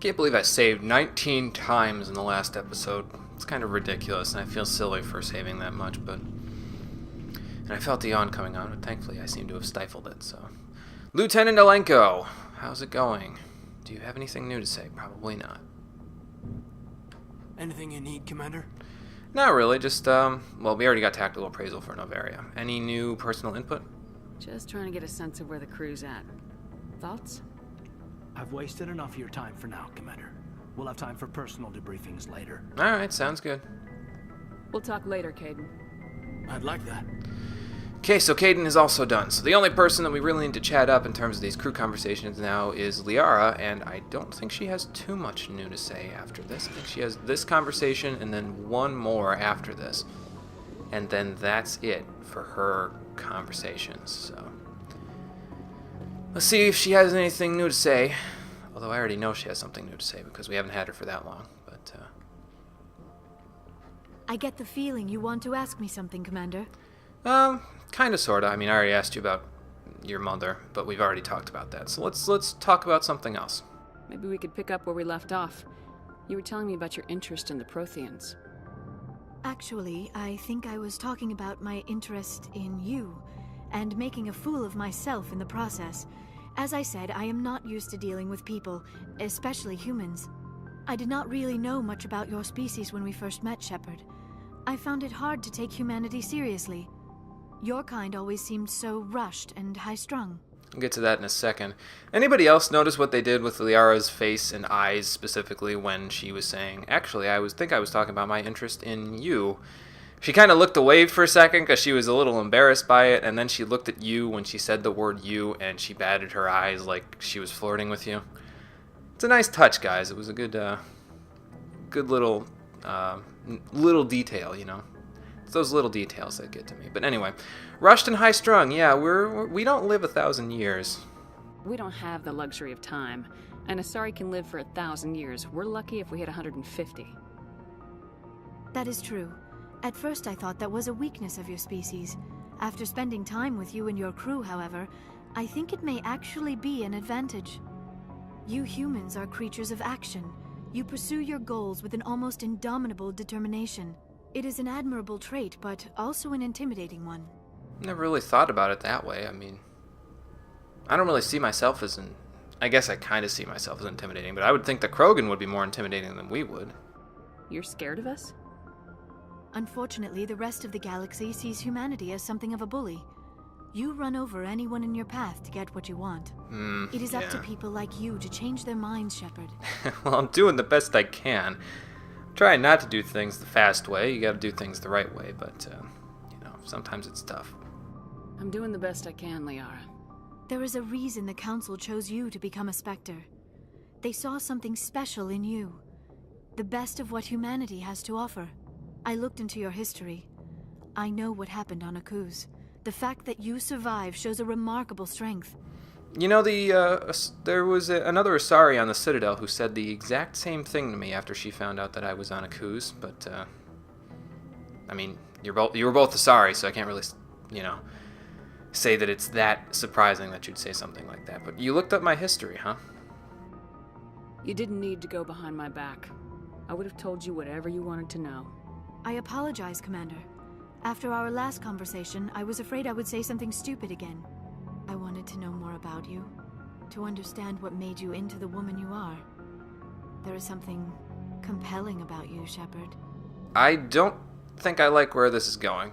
Can't believe I saved 19 times in the last episode. It's kind of ridiculous, and I feel silly for saving that much, but... And I felt the yawn coming on, but thankfully I seem to have stifled it, so... Lieutenant Alenko, how's it going? Do you have anything new to say? Probably not. Anything you need, Commander? Not really, just, well, we already got tactical appraisal for Novaria. Any new personal input? Just trying to get a sense of where the crew's at. Thoughts? I've wasted enough of your time for now, Commander. We'll have time for personal debriefings later. Alright, sounds good. We'll talk later, Caden. I'd like that. Okay, so Caden is also done. So the only person that we really need to chat up in terms of these crew conversations now is Liara, and I don't think she has too much new to say after this. I think she has this conversation and then one more after this. And then that's it for her conversations, so... Let's see if she has anything new to say. Although I already know she has something new to say because we haven't had her for that long, but, I get the feeling you want to ask me something, Commander. Kinda, sorta. I mean, I already asked you about your mother, but we've already talked about that. So let's talk about something else. Maybe we could pick up where we left off. You were telling me about your interest in the Protheans. Actually, I think I was talking about my interest in you, and making a fool of myself in the process. As I said, I am not used to dealing with people, especially humans. I did not really know much about your species when we first met, Shepard. I found it hard to take humanity seriously. Your kind always seemed so rushed and high-strung. I'll get to that in a second. Anybody else notice what they did with Liara's face and eyes specifically when she was saying, actually, I was talking about my interest in you. She kind of looked away for a second because she was a little embarrassed by it, and then she looked at you when she said the word you, and she batted her eyes like she was flirting with you. It's a nice touch, guys. It was a good little detail, you know. It's those little details that get to me. But anyway, rushed and high-strung. Yeah, we don't live 1,000 years. We don't have the luxury of time, and Asari can live for 1,000 years. We're lucky if we hit 150. That is true. At first I thought that was a weakness of your species. After spending time with you and your crew, however, I think it may actually be an advantage. You humans are creatures of action. You pursue your goals with an almost indomitable determination. It is an admirable trait, but also an intimidating one. Never really thought about it that way. I mean, I don't really see myself as I guess I kind of see myself as intimidating, but I would think that Krogan would be more intimidating than we would. You're scared of us? Unfortunately, the rest of the galaxy sees humanity as something of a bully. You run over anyone in your path to get what you want. It is up to people like you to change their minds, Shepard. Well, I'm doing the best I can. I'm trying not to do things the fast way. You gotta do things the right way, but, sometimes it's tough. I'm doing the best I can, Liara. There is a reason the Council chose you to become a Spectre. They saw something special in you. The best of what humanity has to offer. I looked into your history. I know what happened on Akuz. The fact that you survived shows a remarkable strength. You know, there was another Asari on the Citadel who said the exact same thing to me after she found out that I was on Akuz, but, I mean, you were both Asari, so I can't really, say that it's that surprising that you'd say something like that. But you looked up my history, huh? You didn't need to go behind my back. I would have told you whatever you wanted to know. I apologize, Commander. After our last conversation, I was afraid I would say something stupid again. I wanted to know more about you, to understand what made you into the woman you are. There is something compelling about you, Shepard. I don't think I like where this is going.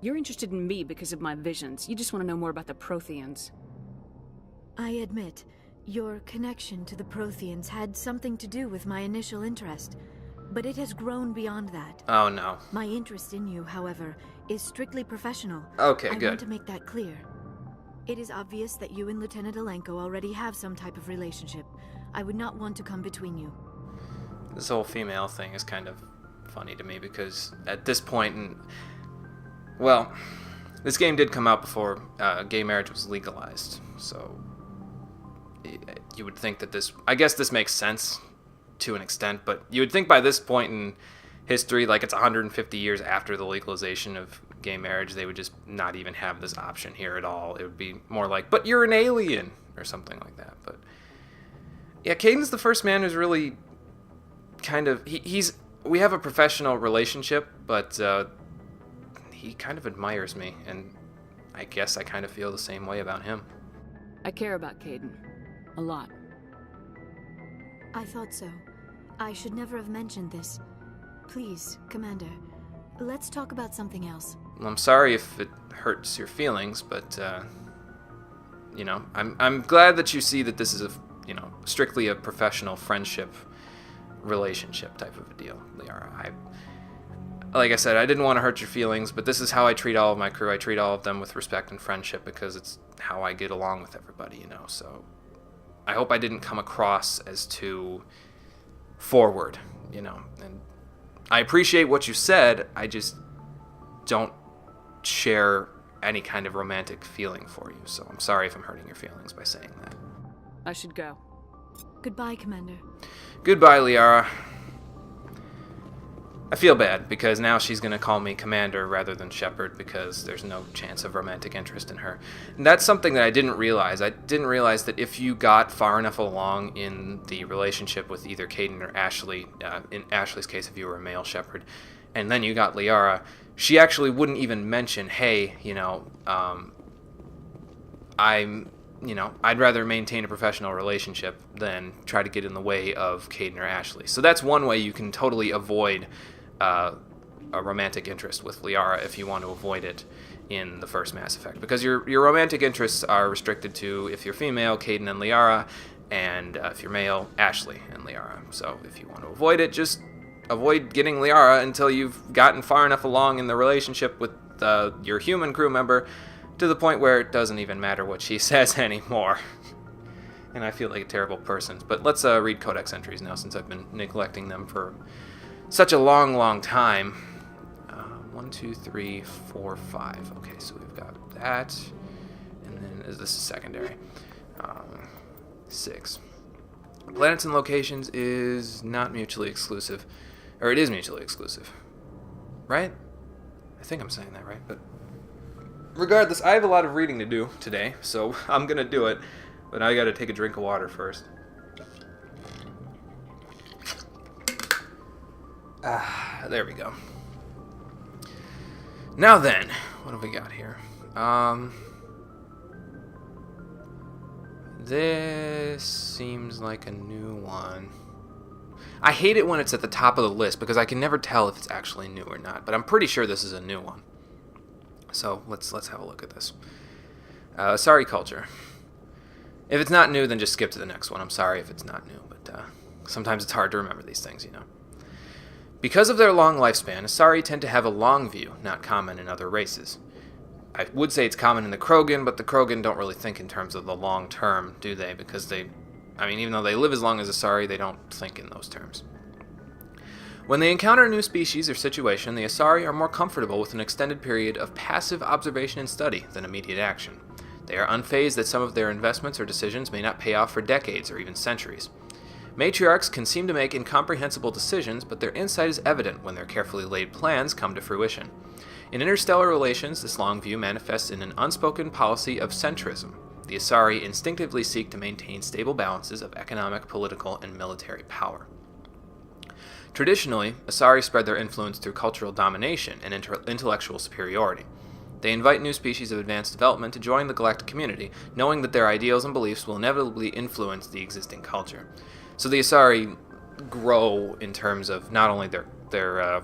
You're interested in me because of my visions. You just want to know more about the Protheans. I admit, your connection to the Protheans had something to do with my initial interest. But it has grown beyond that. Oh, no. My interest in you, however, is strictly professional. Okay, I good. want to make that clear. It is obvious that you and Lieutenant Alenko already have some type of relationship. I would not want to come between you. This whole female thing is kind of funny to me because at this point well, this game did come out before gay marriage was legalized, so you would think that I guess this makes sense to an extent, but you would think by this point in history, like it's 150 years after the legalization of gay marriage, they would just not even have this option here at all. It would be more like, but you're an alien, or something like that. But Yeah, Caden's the first man who's really kind of... We have a professional relationship, but he kind of admires me, and I guess I kind of feel the same way about him. I care about Caden. A lot. I thought so. I should never have mentioned this. Please, Commander, let's talk about something else. Well, I'm sorry if it hurts your feelings, but, I'm glad that you see that this is strictly a professional friendship relationship type of a deal, Liara. Like I said, I didn't want to hurt your feelings, but this is how I treat all of my crew. I treat all of them with respect and friendship because it's how I get along with everybody, so I hope I didn't come across as too forward, and I appreciate what you said, I just don't share any kind of romantic feeling for you, so I'm sorry if I'm hurting your feelings by saying that. I should go. Goodbye, Commander. Goodbye, Liara. I feel bad, because now she's going to call me Commander rather than Shepard, because there's no chance of romantic interest in her. And that's something that I didn't realize. I didn't realize that if you got far enough along in the relationship with either Caden or Ashley, in Ashley's case if you were a male Shepard, and then you got Liara, she actually wouldn't even mention, hey, I'd rather maintain a professional relationship than try to get in the way of Caden or Ashley. So that's one way you can totally avoid a romantic interest with Liara if you want to avoid it in the first Mass Effect. Because your romantic interests are restricted to, if you're female, Caden and Liara, and if you're male, Ashley and Liara. So if you want to avoid it, just avoid getting Liara until you've gotten far enough along in the relationship with your human crew member to the point where it doesn't even matter what she says anymore. And I feel like a terrible person. But let's read Codex entries now, since I've been neglecting them for such a long time. 1, 2, 3, 4, 5. Okay, so we've got that. And then this is secondary. 6. Planets and locations is not mutually exclusive. Or it is mutually exclusive. Right? I think I'm saying that right, but regardless, I have a lot of reading to do today, so I'm gonna do it, but I gotta take a drink of water first. There we go. Now then, what have we got here? This seems like a new one. I hate it when it's at the top of the list because I can never tell if it's actually new or not, but I'm pretty sure this is a new one. So let's have a look at this. Sorry, culture. If it's not new, then just skip to the next one. I'm sorry if it's not new, but sometimes it's hard to remember these things, Because of their long lifespan, Asari tend to have a long view, not common in other races. I would say it's common in the Krogan, but the Krogan don't really think in terms of the long term, do they? Because even though they live as long as Asari, they don't think in those terms. When they encounter a new species or situation, the Asari are more comfortable with an extended period of passive observation and study than immediate action. They are unfazed that some of their investments or decisions may not pay off for decades or even centuries. Matriarchs can seem to make incomprehensible decisions, but their insight is evident when their carefully laid plans come to fruition. In interstellar relations, this long view manifests in an unspoken policy of centrism. The Asari instinctively seek to maintain stable balances of economic, political, and military power. Traditionally, Asari spread their influence through cultural domination and intellectual superiority. They invite new species of advanced development to join the galactic community, knowing that their ideals and beliefs will inevitably influence the existing culture. So the Asari grow in terms of not only their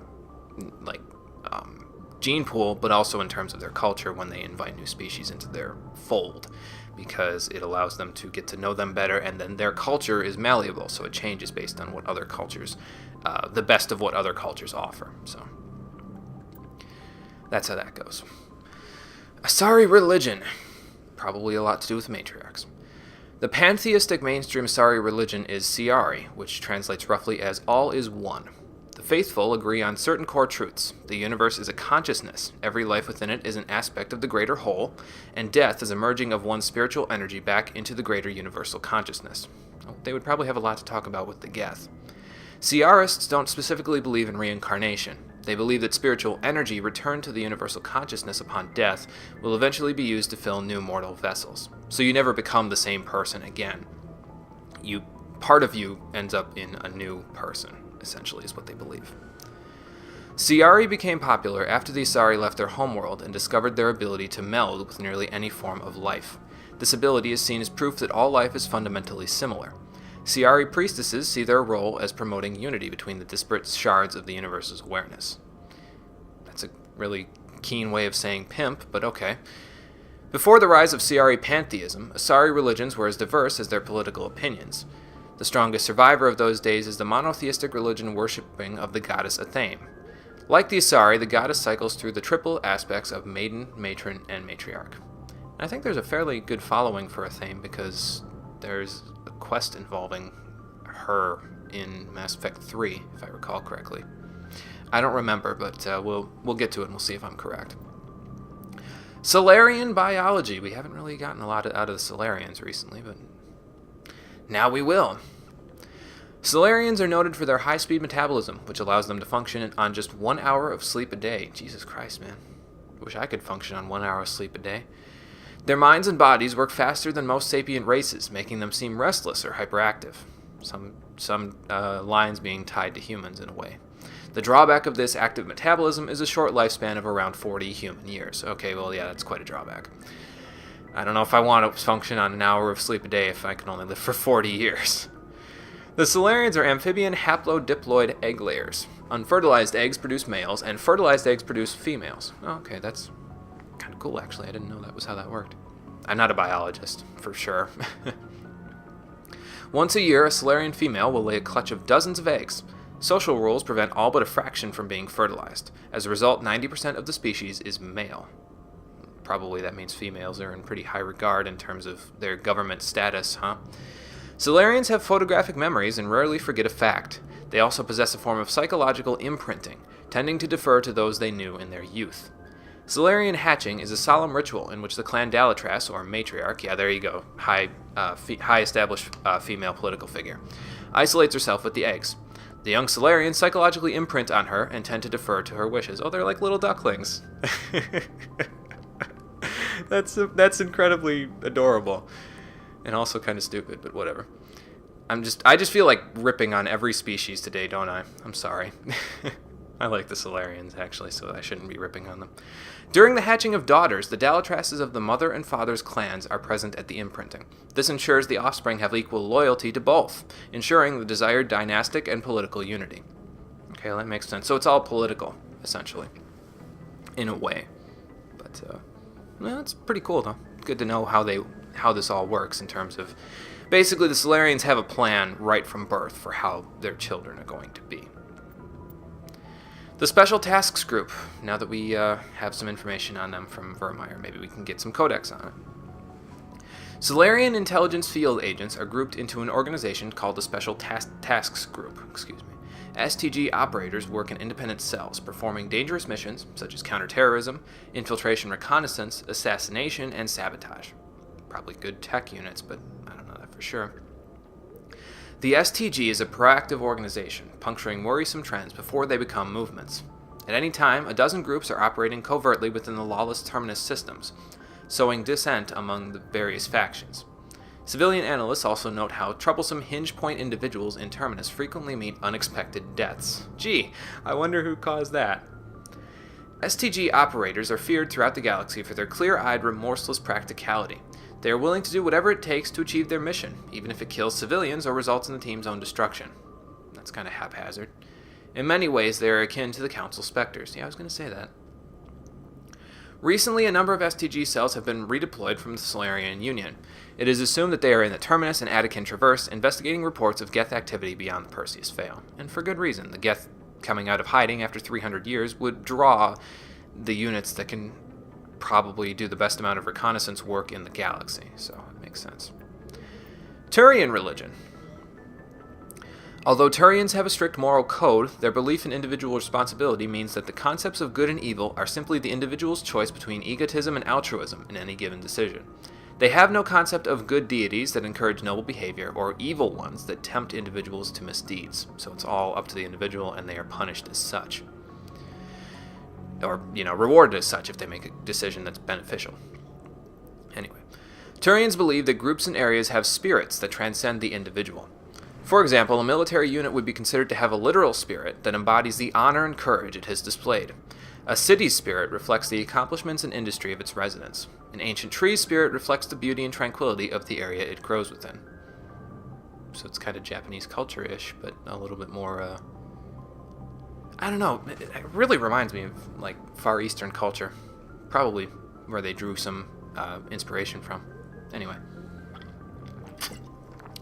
gene pool, but also in terms of their culture when they invite new species into their fold, because it allows them to get to know them better, and then their culture is malleable, so it changes based on what other cultures, the best of what other cultures offer. So that's how that goes. Asari religion, probably a lot to do with matriarchs. The pantheistic mainstream Asari religion is Siari, which translates roughly as all is one. The faithful agree on certain core truths. The universe is a consciousness, every life within it is an aspect of the greater whole, and death is a merging of one's spiritual energy back into the greater universal consciousness. Well, they would probably have a lot to talk about with the Geth. Siarists don't specifically believe in reincarnation. They believe that spiritual energy returned to the universal consciousness upon death will eventually be used to fill new mortal vessels. So you never become the same person again. You part of you ends up in a new person, essentially, is what they believe. Siari became popular after the Asari left their homeworld and discovered their ability to meld with nearly any form of life. This ability is seen as proof that all life is fundamentally similar. Siari priestesses see their role as promoting unity between the disparate shards of the universe's awareness. That's a really keen way of saying pimp, but okay. Before the rise of Siari pantheism, Asari religions were as diverse as their political opinions. The strongest survivor of those days is the monotheistic religion worshipping of the goddess Athame. Like the Asari, the goddess cycles through the triple aspects of maiden, matron, and matriarch. And I think there's a fairly good following for Athame because there's a quest involving her in Mass Effect 3, if I recall correctly. I don't remember, but we'll get to it and we'll see if I'm correct. Solarian biology. We haven't really gotten a lot out of the Solarians recently, but now we will. Solarians are noted for their high-speed metabolism, which allows them to function on just 1 hour of sleep a day. Jesus Christ, man. Wish I could function on 1 hour of sleep a day. Their minds and bodies work faster than most sapient races, making them seem restless or hyperactive. Some lines being tied to humans in a way. The drawback of this active metabolism is a short lifespan of around 40 human years. Okay, well, yeah, that's quite a drawback. I don't know if I want to function on an hour of sleep a day if I can only live for 40 years. The Solarians are amphibian haplodiploid egg layers. Unfertilized eggs produce males, and fertilized eggs produce females. Oh, okay, that's kind of cool, actually. I didn't know that was how that worked. I'm not a biologist, for sure. Once a year, a Solarian female will lay a clutch of dozens of eggs. Social rules prevent all but a fraction from being fertilized. As a result, 90% of the species is male. Probably that means females are in pretty high regard in terms of their government status, huh? Solarians have photographic memories and rarely forget a fact. They also possess a form of psychological imprinting, tending to defer to those they knew in their youth. Solarian hatching is a solemn ritual in which the clan Dalatras, or matriarch, yeah, there you go, high established female political figure, isolates herself with the eggs. The young Solarians psychologically imprint on her and tend to defer to her wishes. Oh, they're like little ducklings. That's incredibly adorable. And also kind of stupid, but whatever. I just feel like ripping on every species today, don't I? I'm sorry. I like the Solarians, actually, so I shouldn't be ripping on them. During the hatching of daughters, the Dalatrases of the mother and father's clans are present at the imprinting. This ensures the offspring have equal loyalty to both, ensuring the desired dynastic and political unity. Okay, that makes sense. So it's all political, essentially, in a way. But, well, it's pretty cool, though. Good to know how this all works in terms of... Basically, the Solarians have a plan right from birth for how their children are going to be. The Special Tasks Group. Now that we have some information on them from Vermeer, maybe we can get some Codex on it. Solarian intelligence field agents are grouped into an organization called the Special Tasks Group. STG operators work in independent cells, performing dangerous missions such as counterterrorism, infiltration reconnaissance, assassination, and sabotage. Probably good tech units, but I don't know that for sure. The STG is a proactive organization, puncturing worrisome trends before they become movements. At any time, a dozen groups are operating covertly within the lawless Terminus systems, sowing dissent among the various factions. Civilian analysts also note how troublesome hinge point individuals in Terminus frequently meet unexpected deaths. Gee, I wonder who caused that. STG operators are feared throughout the galaxy for their clear-eyed, remorseless practicality. They are willing to do whatever it takes to achieve their mission, even if it kills civilians or results in the team's own destruction. That's kind of haphazard. In many ways, they are akin to the Council Spectres. Yeah, I was going to say that. Recently, a number of STG cells have been redeployed from the Solarian Union. It is assumed that they are in the Terminus and Attican Traverse, investigating reports of Geth activity beyond the Perseus Veil. And for good reason. The Geth coming out of hiding after 300 years would draw the units that can probably do the best amount of reconnaissance work in the galaxy, so it makes sense. Turian religion. Although Turians have a strict moral code, their belief in individual responsibility means that the concepts of good and evil are simply the individual's choice between egotism and altruism in any given decision. They have no concept of good deities that encourage noble behavior or evil ones that tempt individuals to misdeeds, so it's all up to the individual and they are punished as such. Or, rewarded as such if they make a decision that's beneficial. Anyway, Turians believe that groups and areas have spirits that transcend the individual. For example, a military unit would be considered to have a literal spirit that embodies the honor and courage it has displayed. A city's spirit reflects the accomplishments and industry of its residents. An ancient tree's spirit reflects the beauty and tranquility of the area it grows within. So it's kind of Japanese culture-ish, but a little bit more, I don't know, it really reminds me of, like, Far Eastern culture. Probably where they drew some inspiration from. Anyway.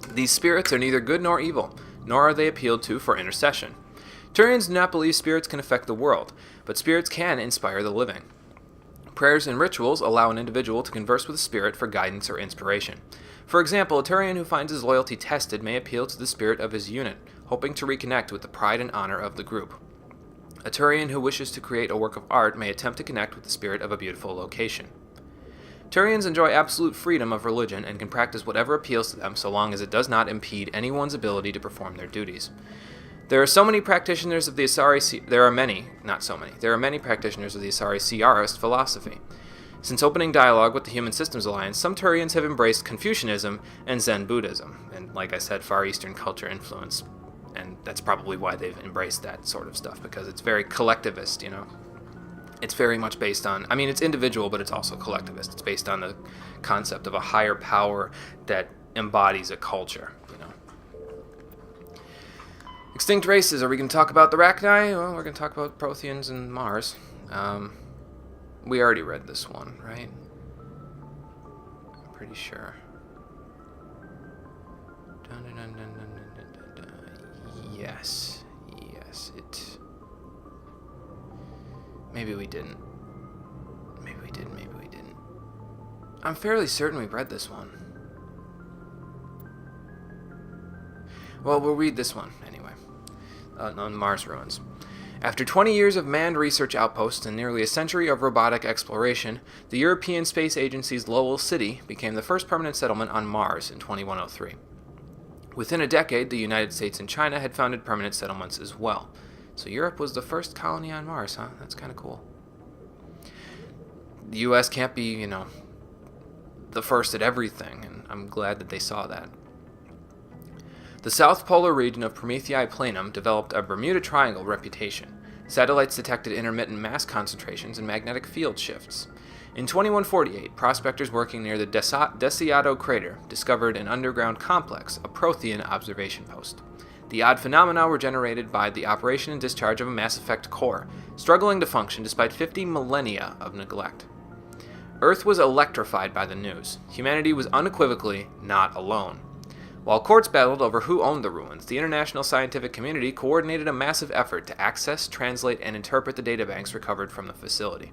These spirits are neither good nor evil, nor are they appealed to for intercession. Turians do not believe spirits can affect the world, but spirits can inspire the living. Prayers and rituals allow an individual to converse with a spirit for guidance or inspiration. For example, a Turian who finds his loyalty tested may appeal to the spirit of his unit, hoping to reconnect with the pride and honor of the group. A Turian who wishes to create a work of art may attempt to connect with the spirit of a beautiful location. Turians enjoy absolute freedom of religion and can practice whatever appeals to them so long as it does not impede anyone's ability to perform their duties. There are many practitioners of the Asari Ciarist philosophy. Since opening dialogue with the Human Systems Alliance, some Turians have embraced Confucianism and Zen Buddhism, and like I said, Far Eastern culture influence. And that's probably why they've embraced that sort of stuff, because it's very collectivist, you know? It's very much based on, it's individual, but it's also collectivist. It's based on the concept of a higher power that embodies a culture, you know? Extinct races, are we going to talk about the Rachni? Well, we're going to talk about Protheans and Mars. We already read this one, right? I'm pretty sure. Yes, it... Maybe we didn't. Maybe we did, maybe we didn't. I'm fairly certain we've read this one. Well, we'll read this one, anyway. On Mars ruins. After 20 years of manned research outposts and nearly a century of robotic exploration, the European Space Agency's Lowell City became the first permanent settlement on Mars in 2103. Within a decade, the United States and China had founded permanent settlements as well. So Europe was the first colony on Mars, huh? That's kind of cool. The U.S. can't be, the first at everything, and I'm glad that they saw that. The South Polar region of Prometheus Planum developed a Bermuda Triangle reputation. Satellites detected intermittent mass concentrations and magnetic field shifts. In 2148, prospectors working near the Deseado crater discovered an underground complex, a Prothean observation post. The odd phenomena were generated by the operation and discharge of a Mass Effect core, struggling to function despite 50 millennia of neglect. Earth was electrified by the news. Humanity was unequivocally not alone. While courts battled over who owned the ruins, the international scientific community coordinated a massive effort to access, translate, and interpret the databanks recovered from the facility.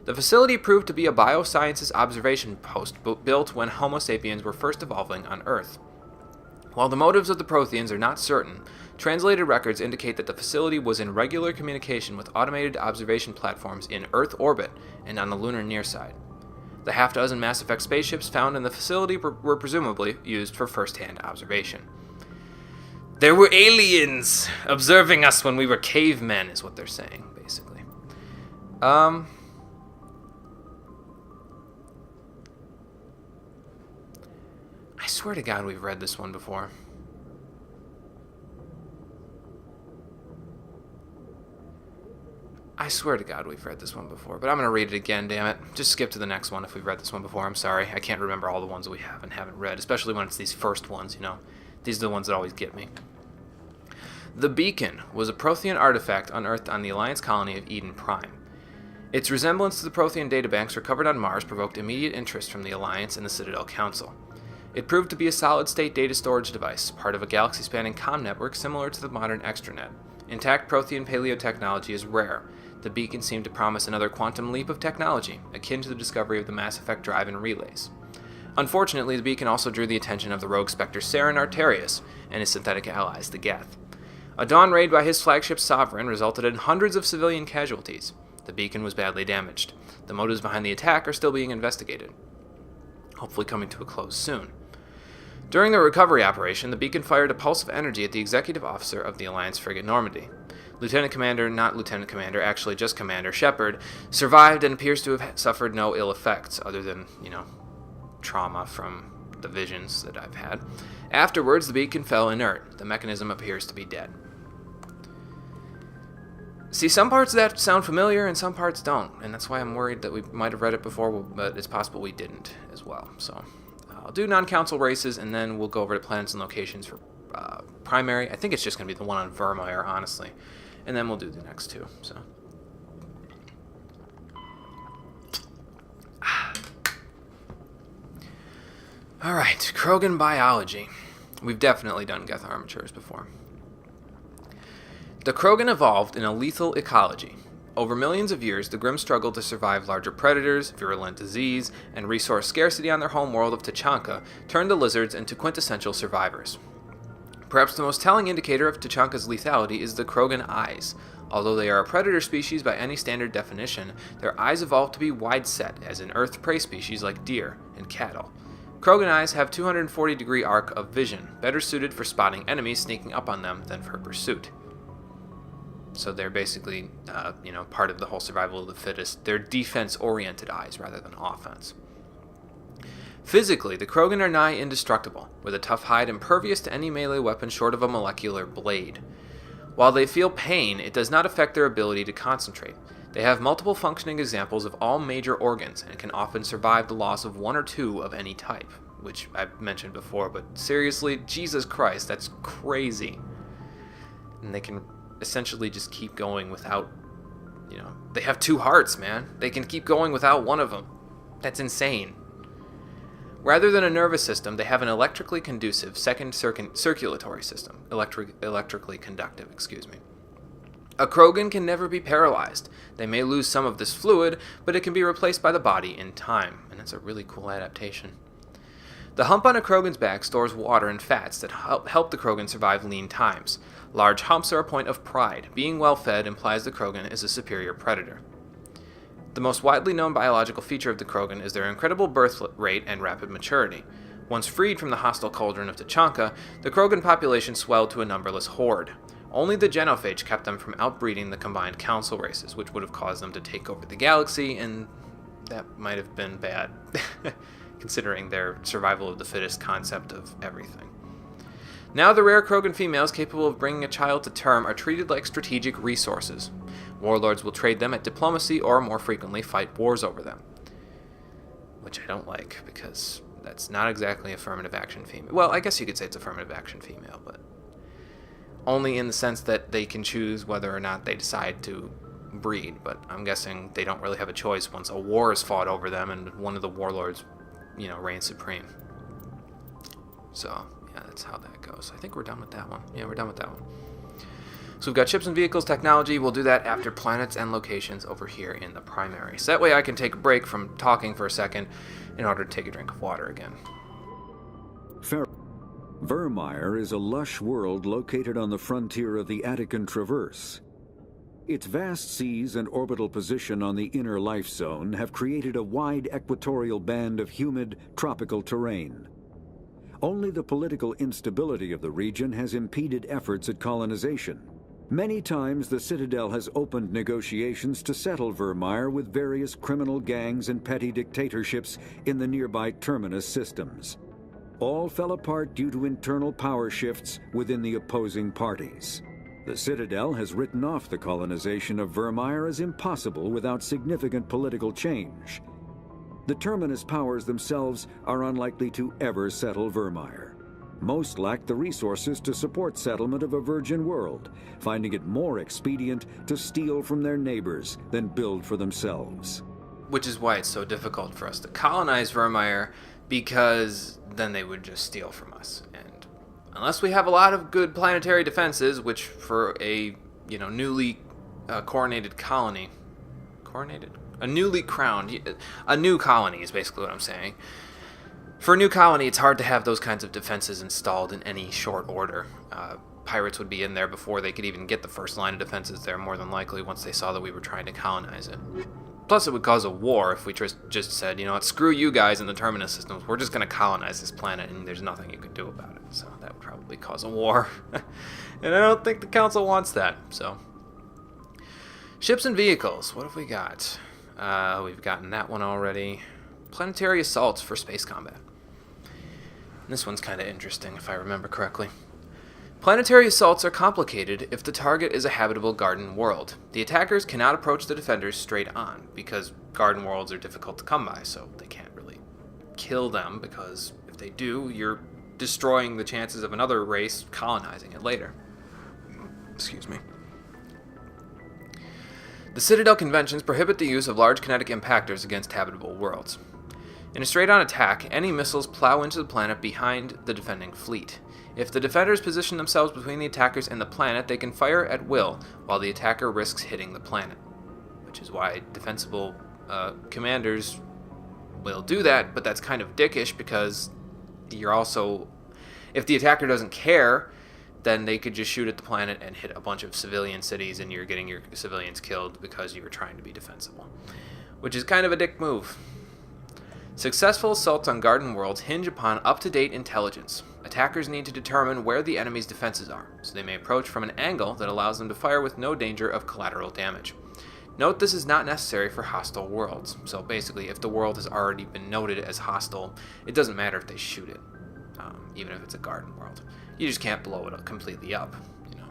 The facility proved to be a biosciences observation post built when Homo sapiens were first evolving on Earth. While the motives of the Protheans are not certain, translated records indicate that the facility was in regular communication with automated observation platforms in Earth orbit and on the lunar near side. The half-dozen Mass Effect spaceships found in the facility were presumably used for first-hand observation. There were aliens observing us when we were cavemen, is what they're saying, basically. I swear to God we've read this one before. I swear to God we've read this one before, but I'm going to read it again, damn it. Just skip to the next one if we've read this one before. I'm sorry. I can't remember all the ones we have and haven't read, especially when it's these first ones, These are the ones that always get me. The Beacon was a Prothean artifact unearthed on the Alliance colony of Eden Prime. Its resemblance to the Prothean databanks recovered on Mars provoked immediate interest from the Alliance and the Citadel Council. It proved to be a solid-state data storage device, part of a galaxy-spanning comm network similar to the modern extranet. Intact Prothean paleotechnology is rare. The Beacon seemed to promise another quantum leap of technology, akin to the discovery of the Mass Effect drive and relays. Unfortunately, the Beacon also drew the attention of the rogue Spectre Saren Arterius and his synthetic allies, the Geth. A dawn raid by his flagship Sovereign resulted in hundreds of civilian casualties. The Beacon was badly damaged. The motives behind the attack are still being investigated, hopefully coming to a close soon. During the recovery operation, the Beacon fired a pulse of energy at the executive officer of the Alliance frigate Normandy. Actually just Commander Shepard, survived and appears to have suffered no ill effects other than, trauma from the visions that I've had. Afterwards, the beacon fell inert. The mechanism appears to be dead. See, some parts of that sound familiar and some parts don't, and that's why I'm worried that we might have read it before, but it's possible we didn't as well. So I'll do non-council races, and then we'll go over to planets and locations for primary. I think it's just going to be the one on Vermeer, honestly, and then we'll do the next two. So. Alright, Krogan biology. We've definitely done Geth armatures before. The Krogan evolved in a lethal ecology. Over millions of years, the Grimm struggled to survive larger predators, virulent disease, and resource scarcity on their home world of Tachanka turned the lizards into quintessential survivors. Perhaps the most telling indicator of Tachanka's lethality is the Krogan eyes. Although they are a predator species by any standard definition, their eyes evolved to be wide-set, as in Earth prey species like deer and cattle. Krogan eyes have 240-degree arc of vision, better suited for spotting enemies sneaking up on them than for pursuit. So they're basically, part of the whole survival of the fittest. They're defense-oriented eyes rather than offense. Physically, the Krogan are nigh indestructible, with a tough hide impervious to any melee weapon short of a molecular blade. While they feel pain, it does not affect their ability to concentrate. They have multiple functioning examples of all major organs and can often survive the loss of one or two of any type, which I've mentioned before, but seriously, Jesus Christ, that's crazy. And they can essentially just keep going without, they have two hearts, man. They can keep going without one of them. That's insane. Rather than a nervous system, they have an electrically conducive second circulatory system. Electrically conductive, excuse me. A Krogan can never be paralyzed. They may lose some of this fluid, but it can be replaced by the body in time, and that's a really cool adaptation. The hump on a Krogan's back stores water and fats that help the Krogan survive lean times. Large humps are a point of pride. Being well-fed implies the Krogan is a superior predator. The most widely known biological feature of the Krogan is their incredible birth rate and rapid maturity. Once freed from the hostile cauldron of Tachanka, the Krogan population swelled to a numberless horde. Only the genophage kept them from outbreeding the combined council races, which would have caused them to take over the galaxy, and that might have been bad, considering their survival of the fittest concept of everything. Now the rare Krogan females capable of bringing a child to term are treated like strategic resources. Warlords will trade them at diplomacy or, more frequently, fight wars over them. Which I don't like, because that's not exactly affirmative action female. Well, I guess you could say it's affirmative action female, but only in the sense that they can choose whether or not they decide to breed, but I'm guessing they don't really have a choice once a war is fought over them and one of the warlords, reigns supreme. So, yeah, that's how that goes. I think we're done with that one. Yeah, we're done with that one. So we've got ships and vehicles technology. We'll do that after planets and locations over here in the primary. So that way I can take a break from talking for a second in order to take a drink of water again. Vermeer is a lush world located on the frontier of the Attican Traverse. Its vast seas and orbital position on the inner life zone have created a wide equatorial band of humid, tropical terrain. Only the political instability of the region has impeded efforts at colonization. Many times the Citadel has opened negotiations to settle Vermeer with various criminal gangs and petty dictatorships in the nearby terminus systems. All fell apart due to internal power shifts within the opposing parties. The Citadel has written off the colonization of Vermeer as impossible without significant political change. The terminus powers themselves are unlikely to ever settle Vermeer. Most lack the resources to support settlement of a virgin world, finding it more expedient to steal from their neighbors than build for themselves. Which is why it's so difficult for us to colonize Vermeer, because then they would just steal from us. And unless we have a lot of good planetary defenses, which for a, newly coronated colony... Coronated? A newly crowned... A new colony is basically what I'm saying. For a new colony, it's hard to have those kinds of defenses installed in any short order. Pirates would be in there before they could even get the first line of defenses there, more than likely, once they saw that we were trying to colonize it. Plus, it would cause a war if we just said, screw you guys in the terminus systems, we're just going to colonize this planet, and there's nothing you could do about it. So that would probably cause a war. And I don't think the Council wants that, so. Ships and vehicles, what have we got? We've gotten that one already. Planetary assaults for space combat. This one's kind of interesting, if I remember correctly. Planetary assaults are complicated if the target is a habitable garden world. The attackers cannot approach the defenders straight on, because garden worlds are difficult to come by, so they can't really kill them, because if they do, you're destroying the chances of another race colonizing it later. Excuse me. The Citadel Conventions prohibit the use of large kinetic impactors against habitable worlds. In a straight-on attack, any missiles plow into the planet behind the defending fleet. If the defenders position themselves between the attackers and the planet, they can fire at will, while the attacker risks hitting the planet. Which is why defensible commanders will do that, but that's kind of dickish because you're also... If the attacker doesn't care, then they could just shoot at the planet and hit a bunch of civilian cities, and you're getting your civilians killed because you were trying to be defensible. Which is kind of a dick move. Successful assaults on garden worlds hinge upon up-to-date intelligence. Attackers need to determine where the enemy's defenses are, so they may approach from an angle that allows them to fire with no danger of collateral damage. Note this is not necessary for hostile worlds, so basically if the world has already been noted as hostile, it doesn't matter if they shoot it, even if it's a garden world. You just can't blow it completely up, you know.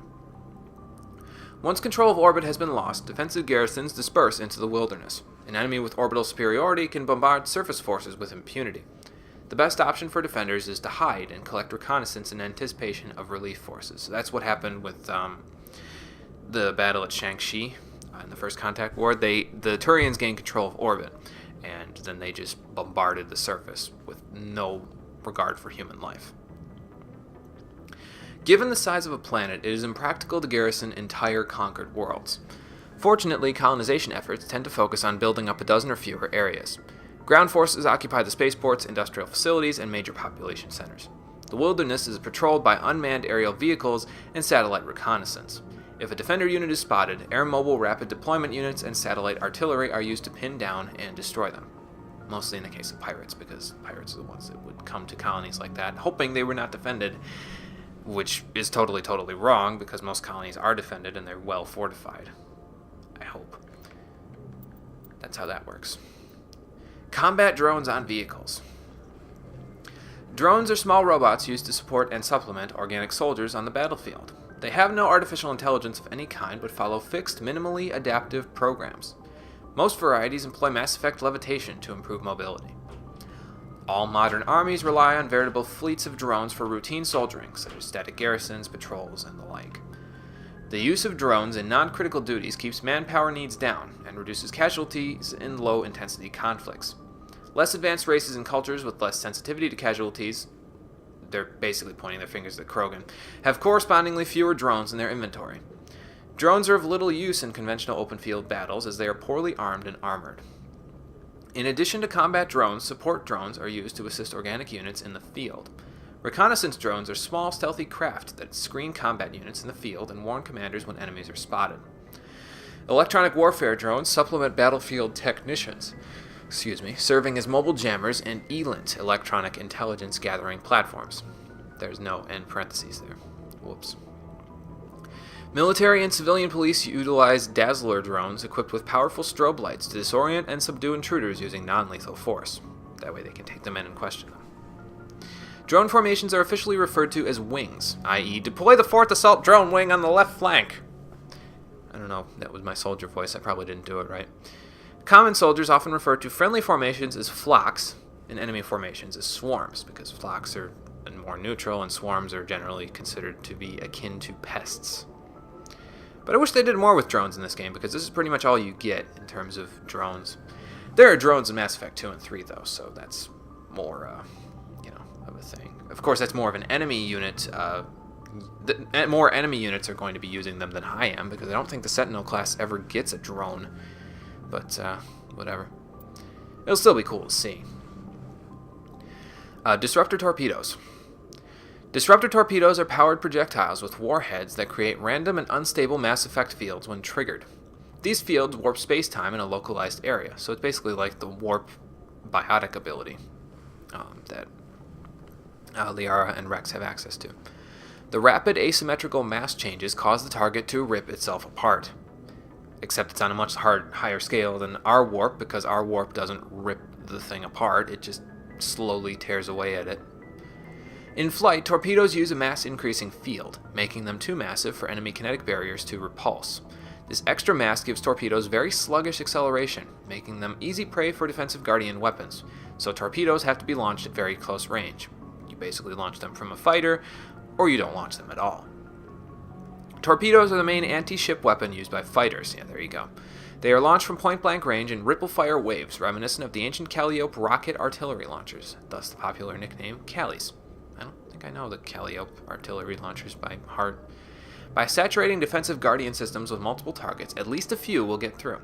Once control of orbit has been lost, defensive garrisons disperse into the wilderness. An enemy with orbital superiority can bombard surface forces with impunity. The best option for defenders is to hide and collect reconnaissance in anticipation of relief forces. So that's what happened with the battle at Shang-Chi in the First Contact War. The Turians gained control of orbit, and then they just bombarded the surface with no regard for human life. Given the size of a planet, it is impractical to garrison entire conquered worlds. Fortunately, colonization efforts tend to focus on building up a dozen or fewer areas. Ground forces occupy the spaceports, industrial facilities, and major population centers. The wilderness is patrolled by unmanned aerial vehicles and satellite reconnaissance. If a defender unit is spotted, air mobile rapid deployment units and satellite artillery are used to pin down and destroy them. Mostly in the case of pirates, because pirates are the ones that would come to colonies like that, hoping they were not defended, which is totally wrong, because most colonies are defended and they're well fortified. I hope. That's how that works. Combat drones on vehicles. Drones are small robots used to support and supplement organic soldiers on the battlefield. They have no artificial intelligence of any kind, but follow fixed, minimally adaptive programs. Most varieties employ Mass Effect levitation to improve mobility. All modern armies rely on veritable fleets of drones for routine soldiering, such as static garrisons, patrols, and the like. The use of drones in non-critical duties keeps manpower needs down and reduces casualties in low-intensity conflicts. Less advanced races and cultures with less sensitivity to casualties, they're basically pointing their fingers at Krogan, have correspondingly fewer drones in their inventory. Drones are of little use in conventional open-field battles as they are poorly armed and armored. In addition to combat drones, support drones are used to assist organic units in the field. Reconnaissance drones are small, stealthy craft that screen combat units in the field and warn commanders when enemies are spotted. Electronic warfare drones supplement battlefield technicians, serving as mobile jammers and ELINT, electronic intelligence gathering platforms. There's no end parentheses there. Whoops. Military and civilian police utilize Dazzler drones equipped with powerful strobe lights to disorient and subdue intruders using non-lethal force. That way they can take them in and question them. Drone formations are officially referred to as wings, i.e. deploy the 4th Assault Drone Wing on the left flank. I don't know, that was my soldier voice, I probably didn't do it right. Common soldiers often refer to friendly formations as flocks and enemy formations as swarms, because flocks are more neutral and swarms are generally considered to be akin to pests. But I wish they did more with drones in this game, because this is pretty much all you get in terms of drones. There are drones in Mass Effect 2 and 3, though, so that's more, of a thing. Of course, that's more of an enemy unit. More enemy units are going to be using them than I am, because I don't think the Sentinel class ever gets a drone. But, whatever. It'll still be cool to see. Disruptor torpedoes. Disruptor torpedoes are powered projectiles with warheads that create random and unstable Mass Effect fields when triggered. These fields warp space-time in a localized area, so it's basically like the warp biotic ability that Liara and Rex have access to. The rapid asymmetrical mass changes cause the target to rip itself apart. Except it's on a much higher scale than our warp, because our warp doesn't rip the thing apart, it just slowly tears away at it. In flight, torpedoes use a mass-increasing field, making them too massive for enemy kinetic barriers to repulse. This extra mass gives torpedoes very sluggish acceleration, making them easy prey for defensive Guardian weapons, so torpedoes have to be launched at very close range. You basically launch them from a fighter, or you don't launch them at all. Torpedoes are the main anti-ship weapon used by fighters. Yeah, there you go. They are launched from point-blank range in ripple-fire waves, reminiscent of the ancient Calliope rocket artillery launchers, thus the popular nickname Callies. I don't think I know the Calliope artillery launchers by heart. By saturating defensive Guardian systems with multiple targets, at least a few will get through.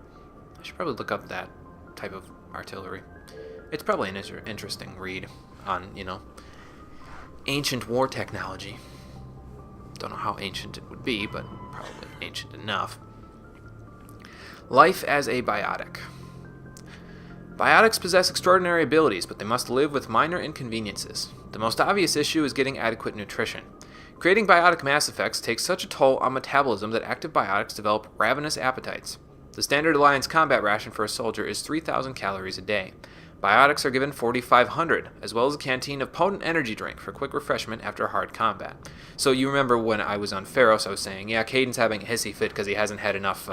I should probably look up that type of artillery. It's probably an interesting read on, ancient war technology. Don't know how ancient it would be, but probably ancient enough. Life as a biotic. Biotics possess extraordinary abilities, but they must live with minor inconveniences. The most obvious issue is getting adequate nutrition. Creating biotic mass effects takes such a toll on metabolism that active biotics develop ravenous appetites. The standard Alliance combat ration for a soldier is 3,000 calories a day. Biotics are given 4,500, as well as a canteen of potent energy drink for quick refreshment after hard combat. So you remember when I was on Pharos, I was saying, yeah, Caden's having a hissy fit because he hasn't had enough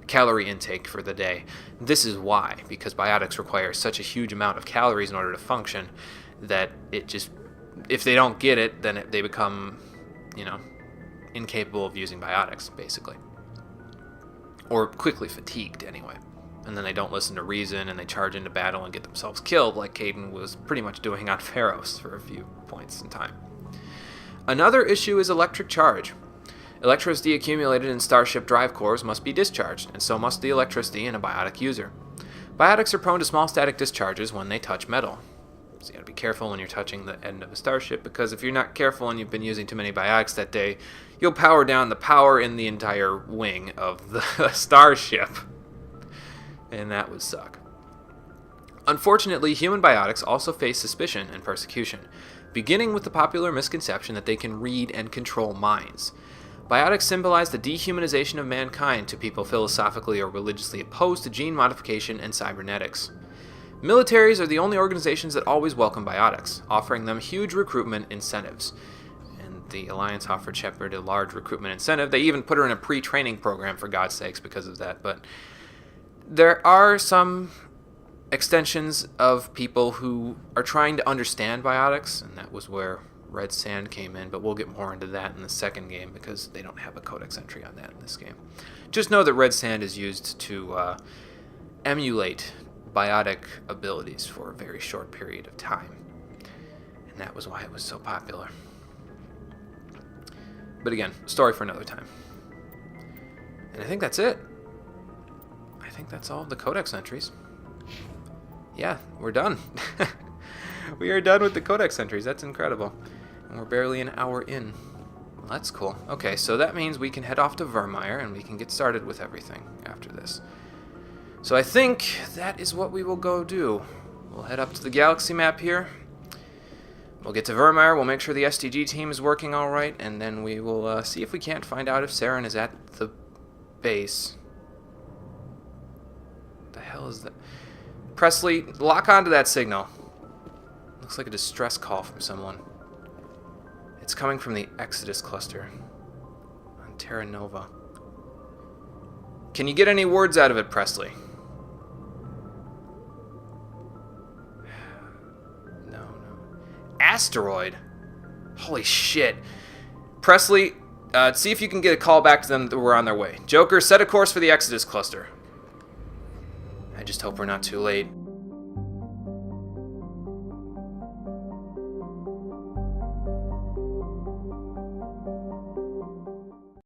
calorie intake for the day. This is why, because biotics require such a huge amount of calories in order to function that it just, if they don't get it, then they become, incapable of using biotics, basically. Or quickly fatigued, anyway. And then they don't listen to reason, and they charge into battle and get themselves killed, like Caden was pretty much doing on Pharos for a few points in time. Another issue is electric charge. Electricity accumulated in starship drive cores must be discharged, and so must the electricity in a biotic user. Biotics are prone to small static discharges when they touch metal. So you gotta be careful when you're touching the end of a starship, because if you're not careful and you've been using too many biotics that day, you'll power down the power in the entire wing of the starship. And that would suck. Unfortunately, human biotics also face suspicion and persecution, beginning with the popular misconception that they can read and control minds. Biotics symbolize the dehumanization of mankind to people philosophically or religiously opposed to gene modification and cybernetics. Militaries are the only organizations that always welcome biotics, offering them huge recruitment incentives. And the Alliance offered Shepard a large recruitment incentive. They even put her in a pre-training program, for God's sakes, because of that. But there are some extensions of people who are trying to understand biotics, and that was where Red Sand came in, but we'll get more into that in the second game because they don't have a Codex entry on that in this game. Just know that Red Sand is used to emulate biotic abilities for a very short period of time, and that was why it was so popular. But again, story for another time. And I think that's it. I think that's all of the Codex entries. Yeah, we're done. We are done with the Codex entries. That's incredible. And we're barely an hour in. Well, that's cool. Okay, so that means we can head off to Vermeer and we can get started with everything after this. So I think that is what we will go do. We'll head up to the galaxy map here. We'll get to Vermeer, we'll make sure the STG team is working alright, and then we will see if we can't find out if Saren is at the base. What the hell is that? Presley, lock onto that signal. Looks like a distress call from someone. It's coming from the Exodus cluster on Terra Nova. Can you get any words out of it, Presley? No. Asteroid? Holy shit. Presley, see if you can get a call back to them that we're on their way. Joker, set a course for the Exodus cluster. I just hope we're not too late.